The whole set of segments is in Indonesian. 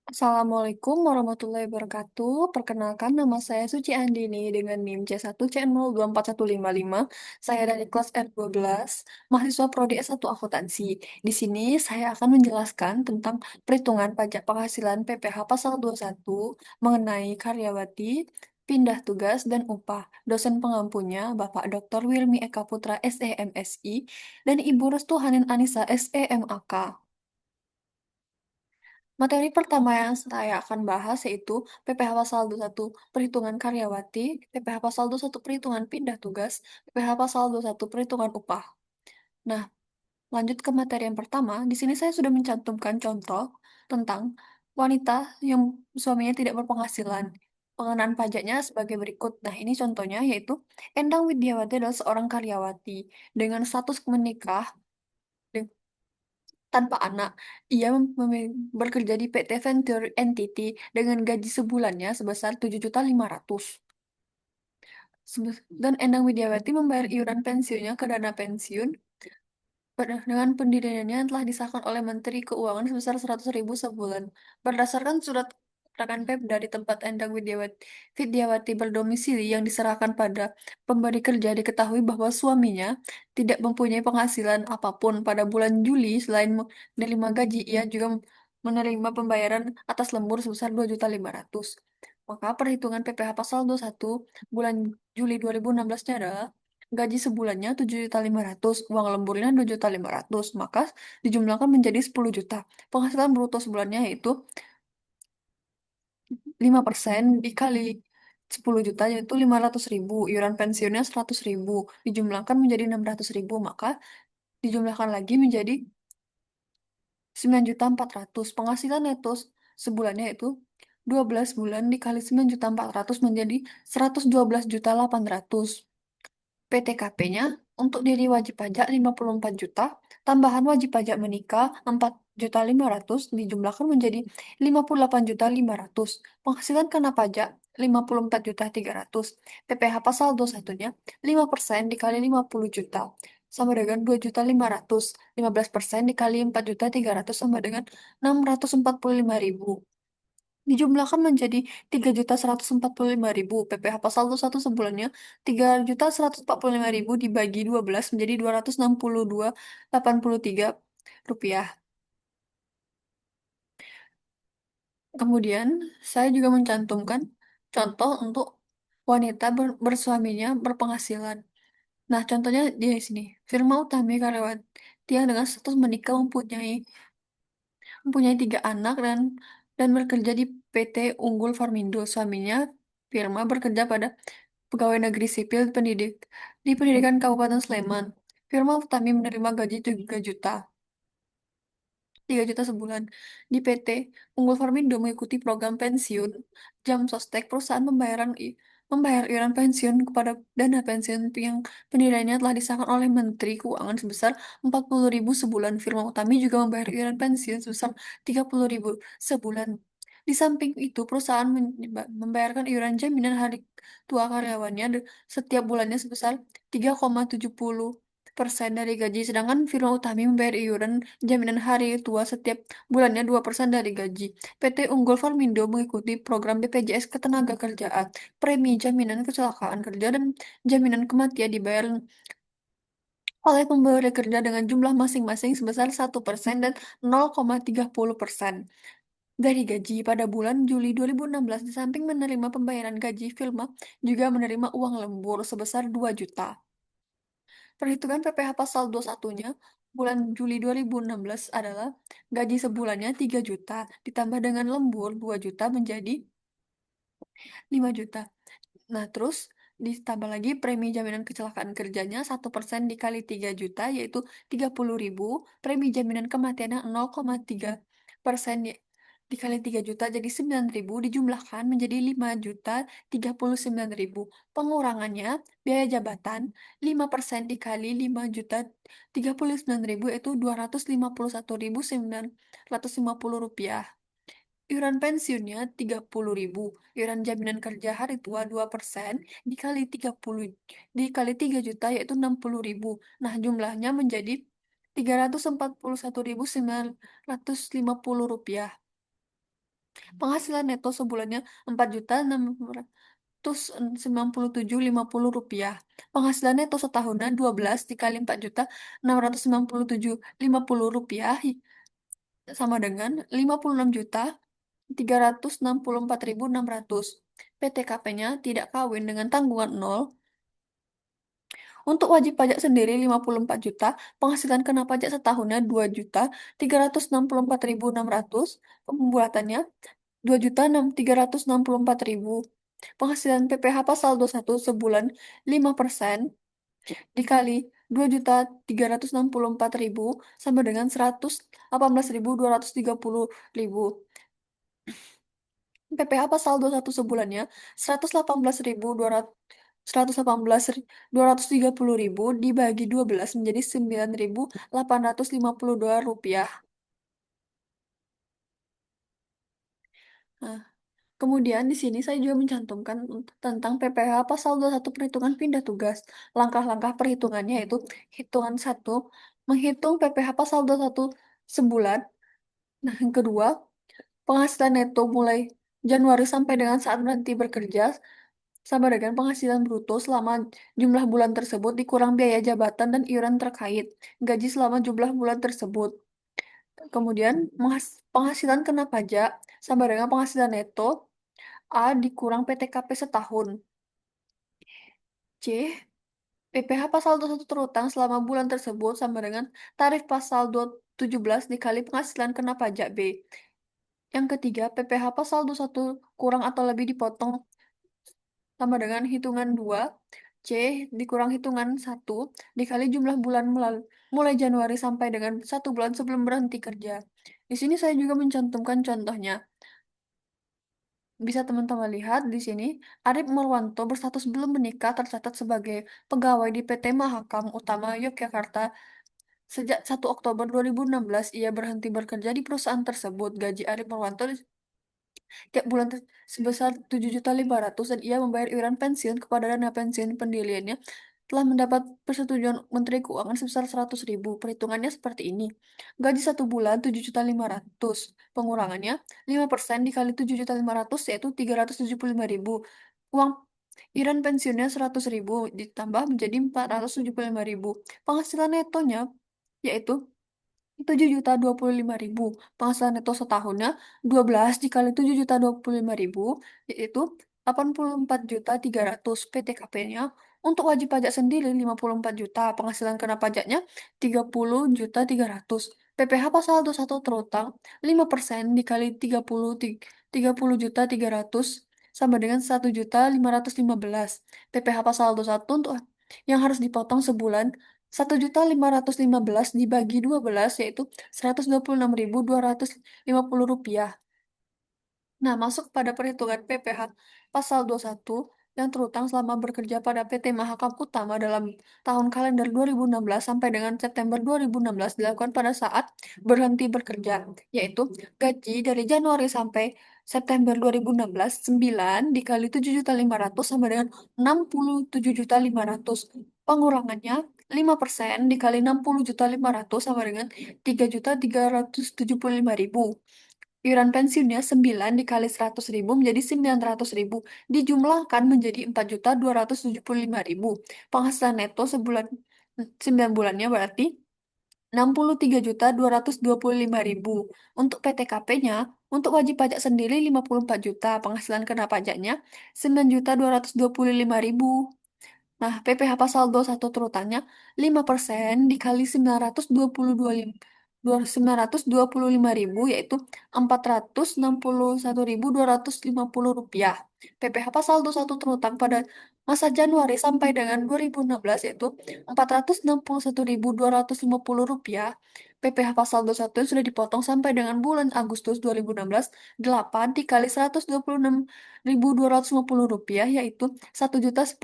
Assalamualaikum warahmatullahi wabarakatuh. Perkenalkan nama saya Suci Andini dengan NIM C1C024155. Saya dari kelas R12, mahasiswa Prodi S1 Akuntansi. Di sini saya akan menjelaskan tentang perhitungan pajak penghasilan PPh pasal 21 mengenai karyawati, pindah tugas dan upah. Dosen pengampunya Bapak Dr. Wilmi Eka Putra SEMSI dan Ibu Restu Hanin Anissa SEMAK. Materi pertama yang saya akan bahas yaitu PPh Pasal 21 Perhitungan Karyawati, PPh Pasal 21 Perhitungan Pindah Tugas, PPh Pasal 21 Perhitungan Upah. Nah, lanjut ke materi yang pertama. Di sini saya sudah mencantumkan contoh tentang wanita yang suaminya tidak berpenghasilan. Pengenaan pajaknya sebagai berikut. Nah, ini contohnya yaitu Endang Widiawati adalah seorang karyawati dengan status menikah tanpa anak. Ia bekerja di PT Venture Entity dengan gaji sebulannya sebesar 7.500.000. Dan Endang Widiawati membayar iuran pensiunnya ke dana pensiun dengan pendiriannya yang telah disahkan oleh Menteri Keuangan sebesar 100.000 sebulan. Berdasarkan surat keterangan Pemda di tempat Endang Widiawati berdomisili yang diserahkan pada pemberi kerja, diketahui bahwa suaminya tidak mempunyai penghasilan apapun. Pada bulan Juli, selain menerima gaji, ia juga menerima pembayaran atas lembur sebesar 2.500.000. Maka perhitungan PPh pasal 21 bulan Juli 2016-nya adalah gaji sebulannya 7.500.000, uang lemburnya 2.500.000, maka dijumlahkan menjadi 10 juta. Penghasilan bruto sebulannya yaitu 5% dikali 10 juta yaitu 500.000, iuran pensiunnya 100.000, dijumlahkan menjadi 600.000, maka dijumlahkan lagi menjadi 9.400.000. Penghasilan neto sebulannya itu 12 bulan dikali 9.400.000 menjadi 112.800.000. PTKP-nya untuk diri wajib pajak 54 juta, tambahan wajib pajak menikah 4.500.000 dijumlahkan menjadi 58.500.000. Penghasilan kena pajak 54.300.000. PPh pasal 21-nya 5% dikali 50 juta sama dengan 2.500.000. 15% dikali 4.300.000 sama dengan 645.000. Dijumlahkan menjadi 3.145.000. PPh pasal 21 sebulannya 3.145.000 dibagi 12 menjadi 262,83 rupiah. Kemudian saya juga mencantumkan contoh untuk wanita bersuaminya berpenghasilan. Nah, contohnya di sini. Firma Utami karyawati yang dengan status menikah mempunyai 3 anak dan bekerja di PT Unggul Farmindo. Suaminya Firma bekerja pada pegawai negeri sipil di pendidikan Kabupaten Sleman. Firma Utami menerima gaji 3 juta sebulan. Di PT Unggul Farmindo mengikuti program pensiun jam sostek, perusahaan membayar iuran pensiun kepada dana pensiun yang pendiriannya telah disahkan oleh Menteri Keuangan sebesar 40.000 sebulan. Firma Utami juga membayar iuran pensiun sebesar 30.000 sebulan. Di samping itu, perusahaan membayarkan iuran jaminan hari tua karyawannya setiap bulannya sebesar 3,70% dari gaji, sedangkan firma Utami membayar iuran jaminan hari tua setiap bulannya 2% dari gaji. PT Unggul Farmindo mengikuti program BPJS Ketenagakerjaan, premi jaminan kecelakaan kerja dan jaminan kematian dibayar oleh pemberi kerja dengan jumlah masing-masing sebesar 1% dan 0,30% dari gaji. Pada bulan Juli 2016, di samping menerima pembayaran gaji, Filma juga menerima uang lembur sebesar 2 juta. Perhitungan PPh pasal 21-nya bulan Juli 2016 adalah gaji sebulannya 3 juta, ditambah dengan lembur 2 juta menjadi 5 juta. Nah, terus ditambah lagi premi jaminan kecelakaan kerjanya 1% dikali 3 juta, yaitu 30.000. Premi jaminan kematiannya 0,3% dikali 3 juta jadi 9.000, dijumlahkan menjadi 5.039.000. Pengurangannya biaya jabatan 5% dikali 5.039.000 yaitu 251.950 rupiah. Iuran pensiunnya 30.000. Iuran jaminan kerja hari tua 2% dikali 30 dikali 3 juta yaitu 60.000. Nah, jumlahnya menjadi 341.950 rupiah. Penghasilan neto sebulannya 4.697.50 rupiah. Penghasilan neto setahunnya 12 dikali 4.697.50 rupiah sama dengan 56.364.600. PTKP-nya tidak kawin dengan tanggungan nol. Untuk wajib pajak sendiri 54 juta, penghasilan kena pajak setahunnya 2.364.600, pembuatannya 2.364.000. Penghasilan PPh pasal 21 sebulan 5% dikali 2.364.000 sama dengan 118.230.000. PPh pasal 21 sebulannya 118.230.000 dibagi 12 menjadi 9.852 rupiah. Nah, kemudian di sini saya juga mencantumkan tentang PPh pasal 21 perhitungan pindah tugas. Langkah-langkah perhitungannya yaitu hitungan satu, menghitung PPh pasal 21 sebulan. Nah, yang kedua, penghasilan neto mulai Januari sampai dengan saat berhenti bekerja sama dengan penghasilan bruto selama jumlah bulan tersebut dikurang biaya jabatan dan iuran terkait gaji selama jumlah bulan tersebut. Kemudian penghasilan kena pajak sama dengan penghasilan neto A dikurang PTKP setahun. C. PPh pasal 21 terutang selama bulan tersebut sama dengan tarif pasal 217 dikali penghasilan kena pajak B. Yang ketiga, PPh pasal 21 kurang atau lebih dipotong sama dengan hitungan 2 C dikurang hitungan 1 dikali jumlah bulan mulai Januari sampai dengan 1 bulan sebelum berhenti kerja. Di sini saya juga mencantumkan contohnya. Bisa teman-teman lihat di sini, Arif Murwanto berstatus belum menikah tercatat sebagai pegawai di PT Mahakam Utama Yogyakarta. Sejak 1 Oktober 2016, ia berhenti bekerja di perusahaan tersebut. Gaji Arif Murwanto tiap bulan sebesar 7.500.000 dan ia membayar iuran pensiun kepada dana pensiun pendiriannya telah mendapat persetujuan Menteri Keuangan sebesar 100.000. Perhitungannya seperti ini. Gaji 1 bulan 7.500.000. Pengurangannya 5% dikali 7.500.000 yaitu 375.000. Uang iuran pensiunnya 100.000 ditambah menjadi 475.000. Penghasilan netonya yaitu 7.025.000. Penghasilan neto setahunnya 12 dikali 7.025.000 yaitu 84.300. PTKP-nya untuk wajib pajak sendiri 54 juta. Penghasilan kena pajaknya 30.300. PPh pasal 21 terutang 5% dikali 30.300 sama dengan 1.515. PPh pasal 21 untuk yang harus dipotong sebulan 1.515 dibagi 12 yaitu 126.250 rupiah. Nah, masuk pada perhitungan PPh pasal 21 yang terutang selama bekerja pada PT Mahakam Utama dalam tahun kalender 2016 sampai dengan September 2016 dilakukan pada saat berhenti bekerja, yaitu gaji dari Januari sampai September 2016 9 dikali 7.500 sama dengan 67.500. Pengurangannya 5% dikali 60.500 sama dengan 3.375.000. Iuran pensiunnya 9 dikali 100.000 menjadi 900.000. Dijumlahkan menjadi 4.275.000. Penghasilan neto sebulan 9 bulannya berarti 63.225.000. Untuk PTKP-nya, untuk wajib pajak sendiri 54 juta. Penghasilan kena pajaknya 9.225.000. Nah, PPh pasal 21 terutannya 5% dikali 925.000 yaitu 461.250 rupiah. PPh pasal 21 terutang pada masa Januari sampai dengan 2016 yaitu 461.250 rupiah. PPh pasal 21 yang sudah dipotong sampai dengan bulan Agustus 2016 8 dikali 126.250 rupiah yaitu 1.010.000.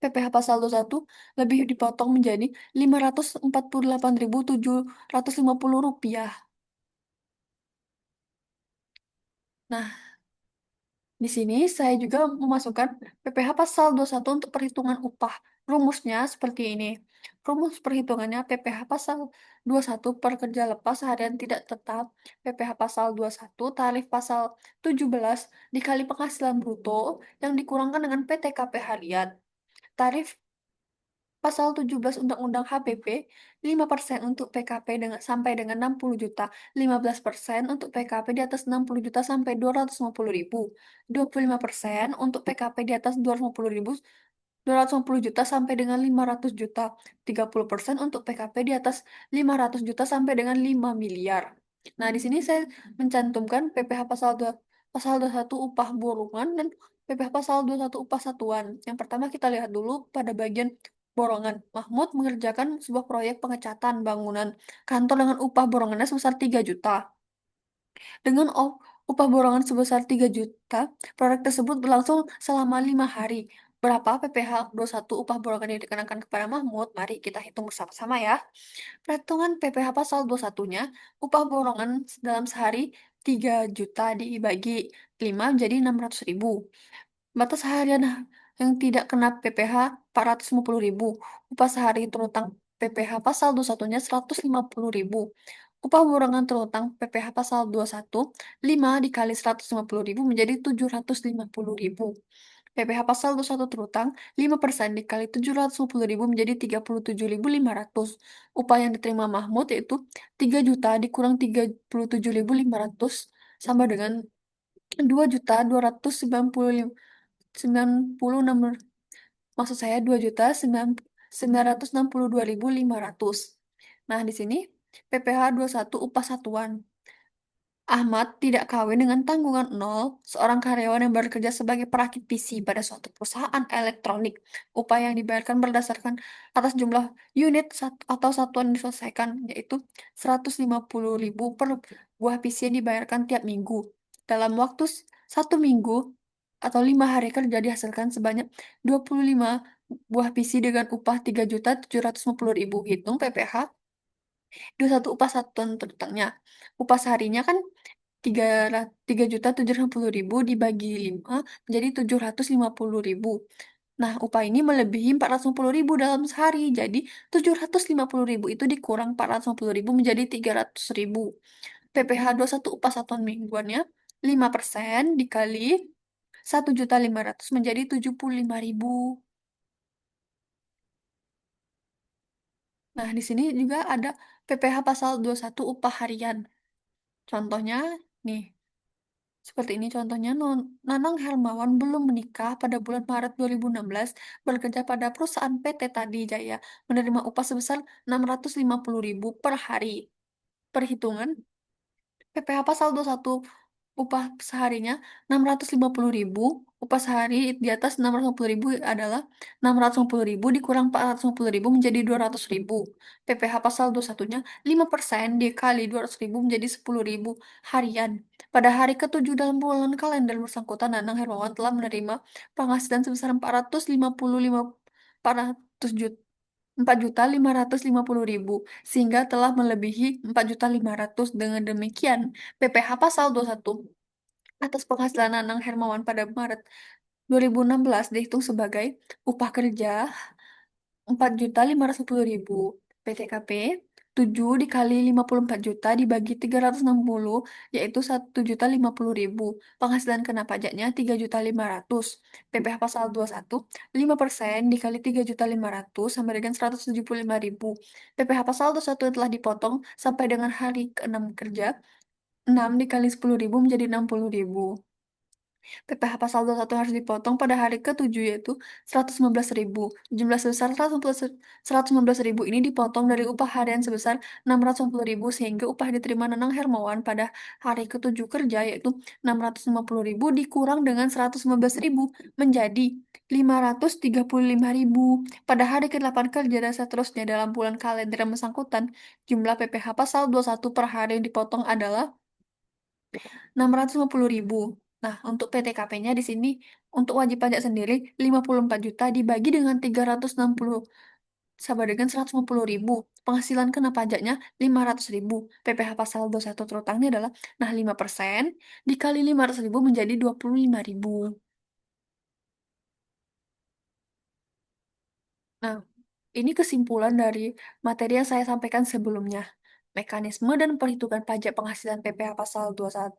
PPh pasal 21 lebih dipotong menjadi 548.750 rupiah. Nah, Di sini saya juga memasukkan PPh pasal 21 untuk perhitungan upah. Rumusnya seperti ini. Rumus perhitungannya PPh pasal 21 per kerja lepas harian tidak tetap, PPh pasal 21 tarif pasal 17 dikali penghasilan bruto yang dikurangkan dengan PTKP harian. Tarif Pasal 17 Undang-Undang HPP, 5% untuk PKP sampai dengan 60 juta, 15% untuk PKP di atas 60 juta sampai 250.000, 25% untuk PKP di atas 250.000, 250 juta sampai dengan 500 juta, 30% untuk PKP di atas 500 juta sampai dengan 5 miliar. Nah, di sini saya mencantumkan PPh pasal 21 upah borongan dan PPh pasal 21 upah satuan. Yang pertama kita lihat dulu pada bagian borongan. Mahmud mengerjakan sebuah proyek pengecatan bangunan kantor dengan upah borongannya sebesar 3 juta. Dengan upah borongan sebesar 3 juta, proyek tersebut berlangsung selama 5 hari. Berapa PPh 21 upah borongan yang dikenakan kepada Mahmud? Mari kita hitung bersama-sama ya. Perhitungan PPh pasal 21-nya, upah borongan dalam sehari 3 juta dibagi 5 menjadi 600.000. Batas harian yang tidak kena PPh 450.000. Upah sehari terutang PPh pasal 21-nya 150.000. Upah borongan terutang PPh pasal 21, 5 dikali 150.000 menjadi 750.000. PPh pasal 21 terutang, 5% dikali 750.000 menjadi 37.500. Upah yang diterima Mahmud yaitu 3 juta dikurang 37.500 sama dengan 2.296, maksud saya 2.962.500. Nah, di sini PPh 21 upah satuan. Ahmad tidak kawin dengan tanggungan nol, seorang karyawan yang bekerja sebagai perakit PC pada suatu perusahaan elektronik. Upah yang dibayarkan berdasarkan atas jumlah unit atau satuan yang diselesaikan, yaitu 150.000 per buah PC yang dibayarkan tiap minggu. Dalam waktu 1 minggu atau 5 hari kerja dihasilkan sebanyak 25 buah PC dengan upah 3.750.000. Hitung PPh 21 upah satuan terutangnya. Upah seharinya kan 3.750.000 dibagi 5 menjadi 750.000. Nah, upah ini melebihi 450.000 dalam sehari. Jadi, 750.000 itu dikurang 450.000 menjadi 300.000. PPh 21 upah satuan mingguannya 5% dikali 1.500.000 menjadi 75.000. Nah, di sini juga ada PPh pasal 21 upah harian. Contohnya, nih, seperti ini contohnya, Nanang Hermawan belum menikah pada bulan Maret 2016, bekerja pada perusahaan PT Tadi Jaya, menerima upah sebesar 650.000 per hari. Perhitungan PPh pasal 21 upah seharinya 650.000, upah sehari di atas 650.000 adalah 650.000 dikurang 450.000 menjadi 200.000. PPh pasal 21-nya 5% dikali 200.000 menjadi 10.000 harian. Pada hari ke-7 dalam bulan kalender bersangkutan, Nanang Hermawan telah menerima penghasilan sebesar 4.550.000 sehingga telah melebihi 4.500.000. Dengan demikian, PPh pasal 21 atas penghasilan Nanang Hermawan pada Maret 2016 dihitung sebagai upah kerja 4.510.000. PTKP 7 dikali 54 juta dibagi 360 yaitu 1.050.000. Penghasilan kena pajaknya 3.500.000. PPh pasal 21, 5% dikali 3.500.000 sama dengan 175.000. PPh pasal 21 yang telah dipotong sampai dengan hari ke-6 kerja, 6 dikali 10.000 menjadi 60.000. PPh pasal 21 harus dipotong pada hari ke-7 yaitu 115.000. Jumlah sebesar 115.000 ini dipotong dari upah harian sebesar 650.000 sehingga upah diterima Nanang Hermawan pada hari ke-7 kerja yaitu 650.000 dikurang dengan 115.000 menjadi 535.000. Pada hari ke-8 kerja dan seterusnya dalam bulan kalender yang bersangkutan, jumlah PPh pasal 21 per hari yang dipotong adalah 650.000. Nah, untuk PTKP-nya di sini untuk wajib pajak sendiri 54 juta dibagi dengan 360 sama dengan 150.000, penghasilan kena pajaknya 500.000, PPh pasal 21 terutangnya adalah, nah 5% dikali 500.000 menjadi 25.000. Nah, ini kesimpulan dari materi yang saya sampaikan sebelumnya. Mekanisme dan perhitungan pajak penghasilan PPh pasal 21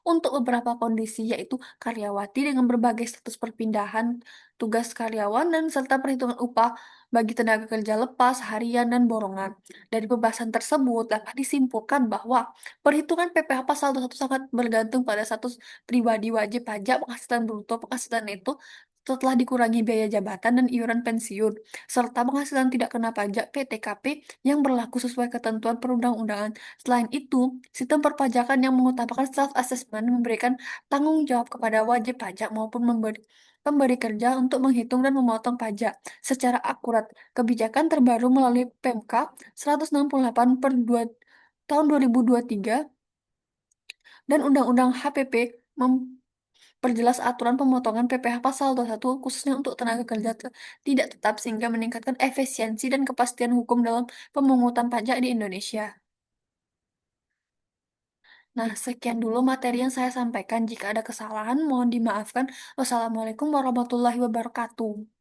untuk beberapa kondisi yaitu karyawati dengan berbagai status perpindahan, tugas karyawan, dan serta perhitungan upah bagi tenaga kerja lepas, harian, dan borongan. Dari pembahasan tersebut dapat disimpulkan bahwa perhitungan PPh pasal 21 sangat bergantung pada status pribadi wajib pajak penghasilan bruto, penghasilan neto, setelah dikurangi biaya jabatan dan iuran pensiun serta penghasilan tidak kena pajak (PTKP) yang berlaku sesuai ketentuan perundang-undangan. Selain itu, sistem perpajakan yang mengutamakan self-assessment memberikan tanggung jawab kepada wajib pajak maupun pemberi kerja untuk menghitung dan memotong pajak secara akurat. Kebijakan terbaru melalui PMK 168 per 2 tahun 2023 dan Undang-Undang HPP perjelas aturan pemotongan PPh pasal 21 khususnya untuk tenaga kerja tidak tetap sehingga meningkatkan efisiensi dan kepastian hukum dalam pemungutan pajak di Indonesia. Nah, sekian dulu materi yang saya sampaikan. Jika ada kesalahan, mohon dimaafkan. Wassalamualaikum warahmatullahi wabarakatuh.